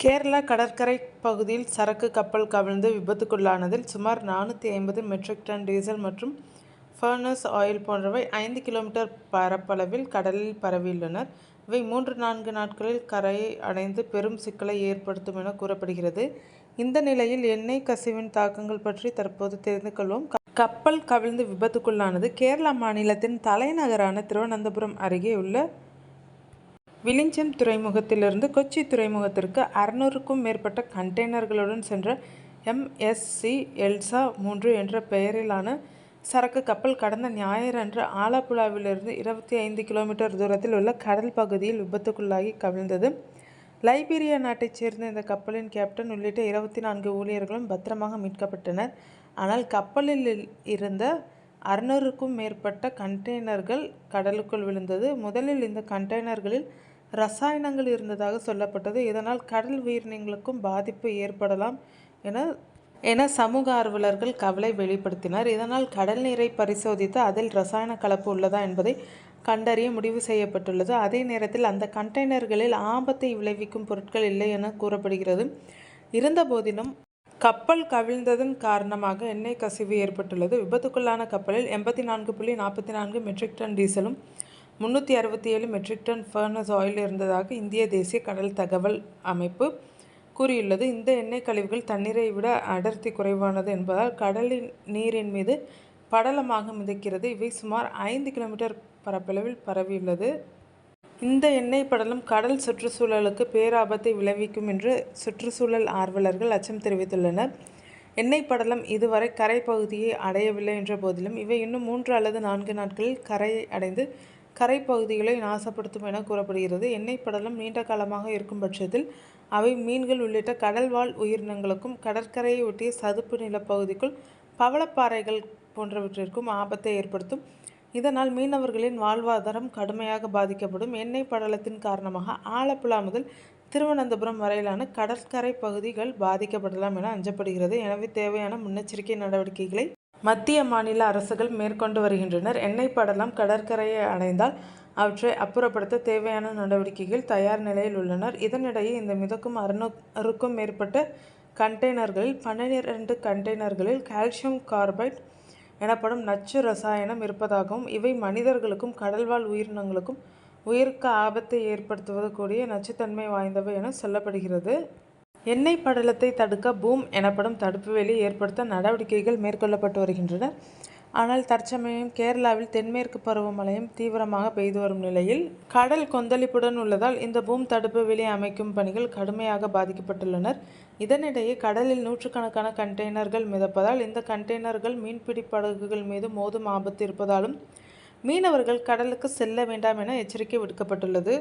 கேரளா கடற்கரை பகுதியில் சரக்கு கப்பல் கவிழ்ந்து விபத்துக்குள்ளானதில் சுமார் 450 மெட்ரிக் டன் டீசல் மற்றும் ஃபர்னஸ் ஆயில் போன்றவை 5 கிலோமீட்டர் பரப்பளவில் கடலில் பரவியுள்ளனர். இவை 3-4 நாட்களில் கரையை அடைந்து பெரும் சிக்கலை ஏற்படுத்தும் என கூறப்படுகிறது. இந்த நிலையில் எண்ணெய் கசிவின் தாக்கங்கள் பற்றி தற்போது தெரிந்து கொள்வோம். கப்பல் கவிழ்ந்து விபத்துக்குள்ளானது கேரளா மாநிலத்தின் தலைநகரான திருவனந்தபுரம் அருகே உள்ள விழிஞ்சம் துறைமுகத்திலிருந்து கொச்சி துறைமுகத்திற்கு 600க்கும் மேற்பட்ட கண்டெய்னர்களுடன் சென்ற MSC எல்சா 3 என்ற பெயரிலான சரக்கு கப்பல் கடந்த ஞாயிறன்று ஆலப்புழாவிலிருந்து 25 கிலோமீட்டர் தூரத்தில் உள்ள கடல் பகுதியில் விபத்துக்குள்ளாகி கவிழ்ந்தது. லைபீரியா நாட்டைச் சேர்ந்த இந்த கப்பலின் கேப்டன் உள்ளிட்ட 24 ஊழியர்களும் பத்திரமாக மீட்கப்பட்டனர். ஆனால் கப்பலில் இருந்த 600க்கும் மேற்பட்ட கண்டெய்னர்கள் கடலுக்குள் விழுந்தது. முதலில் இந்த கண்டெய்னர்களில் ரசாயனங்கள் இருந்ததாக சொல்லப்பட்டது. இதனால் கடல் உயிரினங்களுக்கும் பாதிப்பு ஏற்படலாம் என சமூக ஆர்வலர்கள் கவலை வெளிப்படுத்தினர். இதனால் கடல் நீரை பரிசோதித்து அதில் ரசாயன கலப்பு உள்ளதா என்பதை கண்டறிய முடிவு செய்யப்பட்டுள்ளது. அதே நேரத்தில் அந்த கண்டெய்னர்களில் ஆபத்தை விளைவிக்கும் பொருட்கள் இல்லை என கூறப்படுகிறது. இருந்தபோதிலும் கப்பல் கவிழ்ந்ததன் காரணமாக எண்ணெய் கசிவு ஏற்பட்டுள்ளது. விபத்துக்குள்ளான கப்பலில் 84.44 மெட்ரிக் டன் டீசலும் 367 மெட்ரிக் டன் ஃபர்னஸ் ஆயில் இருந்ததாக இந்திய தேசிய கடல் தகவல் அமைப்பு கூறியுள்ளது. இந்த எண்ணெய் கழிவுகள் தண்ணீரை விட அடர்த்தி குறைவானது என்பதால் கடலின் நீரின் மீது படலமாக மிதக்கிறது. இவை சுமார் 5 கிலோமீட்டர் பரப்பளவில் பரவியுள்ளது. இந்த எண்ணெய் படலம் கடல் சுற்றுச்சூழலுக்கு பேராபத்தை விளைவிக்கும் என்று சுற்றுச்சூழல் ஆர்வலர்கள் அச்சம் தெரிவித்துள்ளனர். எண்ணெய் படலம் இதுவரை கரை பகுதியை அடையவில்லை என்ற போதிலும் இவை இன்னும் 3 அல்லது 4 நாட்களில் கரையை அடைந்து கரை பகுதிகளை நாசப்படுத்தும் என கூறப்படுகிறது. எண்ணெய் படலம் நீண்ட காலமாக இருக்கும் பட்சத்தில் அவை மீன்கள் உள்ளிட்ட கடல்வாழ் உயிரினங்களுக்கும் கடற்கரையை ஒட்டிய சதுப்பு நிலப்பகுதிக்குள் பவளப்பாறைகள் போன்றவற்றிற்கும் ஆபத்தை ஏற்படுத்தும். இதனால் மீனவர்களின் வாழ்வாதாரம் கடுமையாக பாதிக்கப்படும். எண்ணெய் படலத்தின் காரணமாக ஆலப்புழா முதல் திருவனந்தபுரம் வரையிலான கடற்கரை பகுதிகள் பாதிக்கப்படலாம் என அஞ்சப்படுகிறது. எனவே தேவையான முன்னெச்சரிக்கை நடவடிக்கைகளை மத்திய மாநில அரசுகள் மேற்கொண்டு வருகின்றனர். எண்ணெய் படலம் கடற்கரையை அடைந்தால் அவற்றை அப்புறப்படுத்த தேவையான நடவடிக்கைகள் தயார் நிலையில் உள்ளனர். இதனிடையே இந்த மிதக்கும் 600க்கும் மேற்பட்ட கண்டெய்னர்களில் 12 கண்டெய்னர்களில் கால்சியம் கார்பைட் எனப்படும் நச்சு ரசாயனம் இருப்பதாகவும் இவை மனிதர்களுக்கும் கடல்வாழ் உயிரினங்களுக்கும் உயிருக்கு ஆபத்தை ஏற்படுத்துவது கூடிய நச்சுத்தன்மை வாய்ந்தவை என சொல்லப்படுகிறது. எண்ணெய் படலத்தை தடுக்க பூம் எனப்படும் தடுப்பு வேலி ஏற்படுத்த நடவடிக்கைகள் மேற்கொள்ளப்பட்டு வருகின்றன. ஆனால் தற்சமயம் கேரளாவில் தென்மேற்கு பருவமழையும் தீவிரமாக பெய்து வரும் நிலையில் கடல் கொந்தளிப்புடன் உள்ளதால் இந்த பூம் தடுப்பு வேலி அமைக்கும் பணிகள் கடுமையாக பாதிக்கப்பட்டுள்ளனர். இதனிடையே கடலில் நூற்றுக்கணக்கான கண்டெய்னர்கள் மிதப்பதால் இந்த கண்டெய்னர்கள் மீன்பிடி படகுகள் மீது மோதும் ஆபத்து இருப்பதாலும் மீனவர்கள் கடலுக்கு செல்ல வேண்டாம் என எச்சரிக்கை விடுக்கப்பட்டுள்ளது.